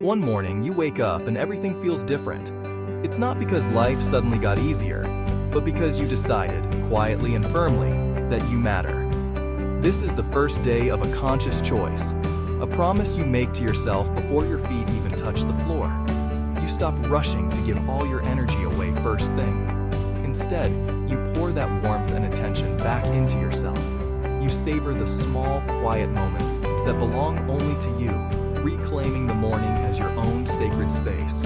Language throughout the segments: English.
One morning, you wake up and everything feels different. It's not because life suddenly got easier, but because you decided, quietly and firmly, that you matter. This is the first day of a conscious choice, a promise you make to yourself before your feet even touch the floor. You stop rushing to give all your energy away first thing. Instead, you pour that warmth and attention back into yourself. You savor the small, quiet moments that belong only to you, reclaiming the morning as your own sacred space.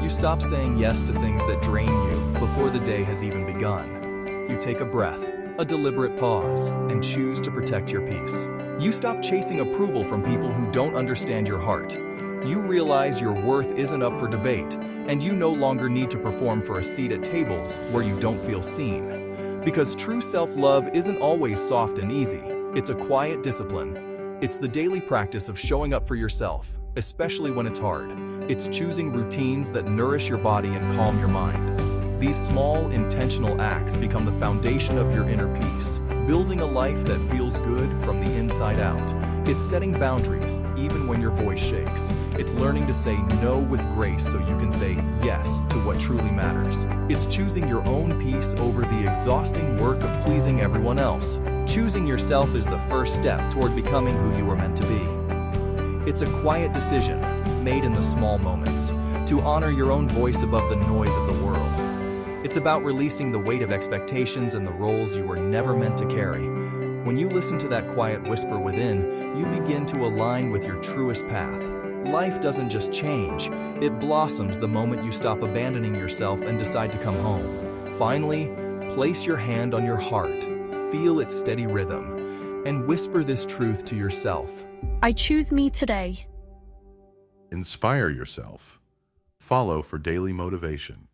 You stop saying yes to things that drain you before the day has even begun. You take a breath, a deliberate pause, and choose to protect your peace. You stop chasing approval from people who don't understand your heart. You realize your worth isn't up for debate, and you no longer need to perform for a seat at tables where you don't feel seen. Because true self-love isn't always soft and easy. It's a quiet discipline. It's the daily practice of showing up for yourself, especially when it's hard. It's choosing routines that nourish your body and calm your mind. These small, intentional acts become the foundation of your inner peace, building a life that feels good from the inside out. It's setting boundaries, even when your voice shakes. It's learning to say no with grace so you can say yes to what truly matters. It's choosing your own peace over the exhausting work of pleasing everyone else. Choosing yourself is the first step toward becoming who you were meant to be. It's a quiet decision, made in the small moments, to honor your own voice above the noise of the world. It's about releasing the weight of expectations and the roles you were never meant to carry. When you listen to that quiet whisper within, you begin to align with your truest path. Life doesn't just change, it blossoms the moment you stop abandoning yourself and decide to come home. Finally, place your hand on your heart, feel its steady rhythm, and whisper this truth to yourself. I choose me today. Inspire yourself. Follow for daily motivation.